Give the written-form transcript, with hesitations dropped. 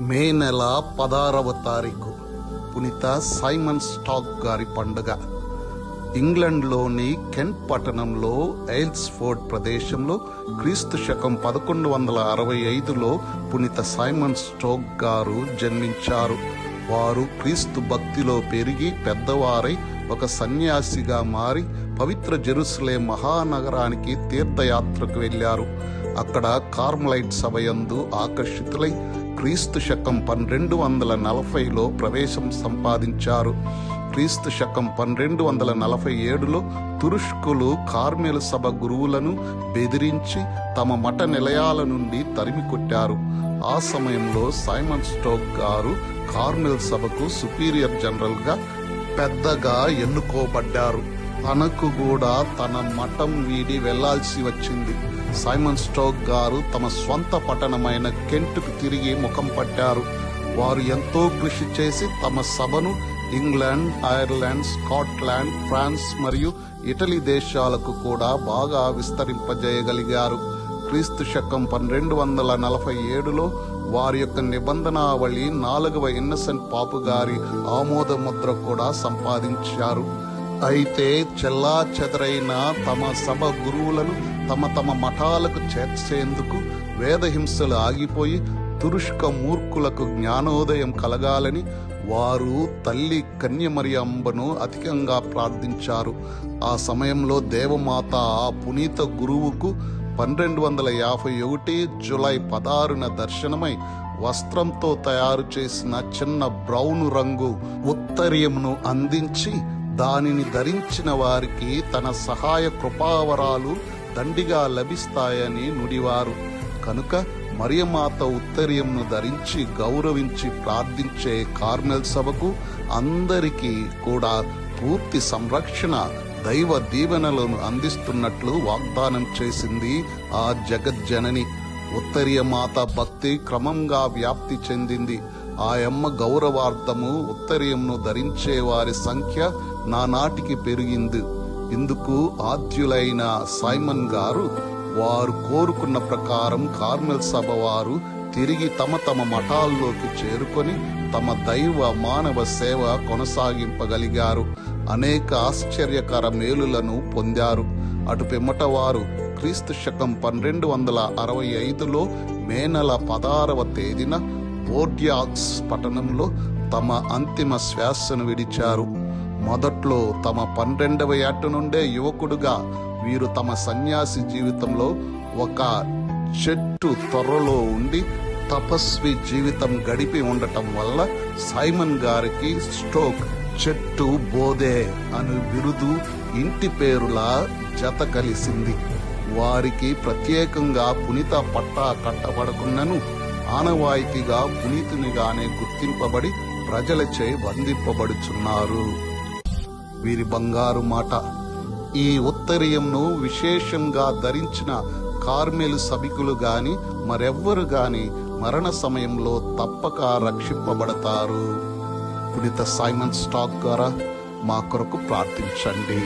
మే నెల 16వ తారీఖు పునీత సైమన్ స్టాక్ గారి పండుగ. ఇంగ్లండ్లోని కెంట్ పట్టణంలో ఎయిల్స్ఫోర్డ్ ప్రదేశంలో క్రీస్తు శకం 1165లో పునీత సైమన్ స్టాక్ గారు జన్మించారు. వారు క్రీస్తు భక్తిలో పెరిగి పెద్దవారై ఒక సన్యాసిగా మారి పవిత్ర జెరూసలేం మహానగరానికి తీర్థయాత్రకు వెళ్ళారు. అక్కడ కార్మలైట్ సభయందు ఆకర్షితులై క్రీస్తు శకం 1240లో ప్రవేశం సంపాదించారు. క్రీస్తు శకం 1247లో తురుష్కులు కార్మెల్ సభ గురువులను బెదిరించి తమ మఠ నిలయాల నుండి తరిమి కొట్టారు. ఆ సమయంలో సైమన్ స్టాక్ గారు కార్మెల్ సభకు సుపీరియర్ జనరల్ గా పెద్దగా ఎన్నుకోబడ్డారు. తనకు కూడా తన మఠం వీడి వెళ్లాల్సి వచ్చింది. సైమన్ స్టాక్ గారు తమ స్వంత పట్టణమైన కెంట్కు తిరిగి ముఖం పట్టారు. వారు ఎంతో కృషి చేసి తమ సభను ఇంగ్లాండ్, ఐర్లాండ్, స్కాట్లాండ్, ఫ్రాన్స్ మరియు ఇటలీ దేశాలకు కూడా బాగా విస్తరింపజేయగలిగారు. క్రీస్తు శకం 1247లో వారి యొక్క నిబంధనావళి 4వ ఇన్నసెంట్ పాపు గారి ఆమోద ముద్ర కూడా సంపాదించారు. అయితే చెల్లా చెదరైన తమ సభ గురువులను తమ మఠాలకు చేర్చేందుకు వేదహింసలు ఆగిపోయి తురుష్క మూర్ఖులకు జ్ఞానోదయం కలగాలని వారు తల్లి కన్యమరియంబను అధికంగా ప్రార్థించారు. ఆ సమయంలో దేవమాత ఆ పునీత గురువుకు 1251 జూలై 16న దర్శనమై వస్త్రంతో తయారు చేసిన చిన్న బ్రౌన్ రంగు ఉత్తరీయంను అందించి దానిని ధరించిన వారికి తన సహాయ కృపావరాలు దండిగా లభిస్తాయని నుడివారు. కనుక మరియమాత ఉత్తరీయంను ధరించి గౌరవించి ప్రార్థించే కార్మెల్ సభకు అందరికీ కూడా పూర్తి సంరక్షణ, దైవ దీవెనలను అందిస్తున్నట్లు వాగ్దానం చేసింది ఆ జగజ్జనని. ఉత్తరీయమాత భక్తి క్రమంగా వ్యాప్తి చెందింది. ఆయమ్మ గౌరవార్థము ఉత్తరీయంను ధరించే వారి సంఖ్య నానాటికి పెరిగింది. ఇందుకు ఆద్యులైన సైమన్ గారు వారు కోరుకున్న ప్రకారం కార్మెల్ సభ వారు తిరిగి తమ మఠాల్లోకి చేరుకొని తమ దైవ మానవ సేవ కొనసాగింపగలిగారు. అనేక ఆశ్చర్యకర మేలులను పొందారు. అటు పిమ్మట వారు క్రీస్తు శకం 1265లో మే నెల 16వ తేదీన బోర్డియాక్స్ పట్టణంలో తమ అంతిమ శ్వాసను విడిచారు. మొదట్లో తమ 12వ ఏట నుండే యువకుడుగా వీరు తమ సన్యాసి జీవితంలో ఒక చెట్టు త్వరలో ఉండి తపస్వి జీవితం గడిపి ఉండటం వల్ల సైమన్ గారికి స్టోక్ చెట్టు బోధే అను బిరుదు ఇంటి పేరులా జత కలిసింది. వారికి ప్రత్యేకంగా పునీత పట్టా కట్టబడకున్నను ఆనవాయితీగా పునీతునిగానే గుర్తింపబడి ప్రజలచే వందింపబడుచున్నారు. వీరి బంగారు మాట. ఈ ఉత్తరీయంను విశేషంగా ధరించిన కార్మెలు సభికులు గాని మరెవ్వరు గాని మరణ సమయంలో తప్పక రక్షింపబడతారు. పునీత సైమన్ స్టాక్ ద్వారా మా కొరకు ప్రార్థించండి.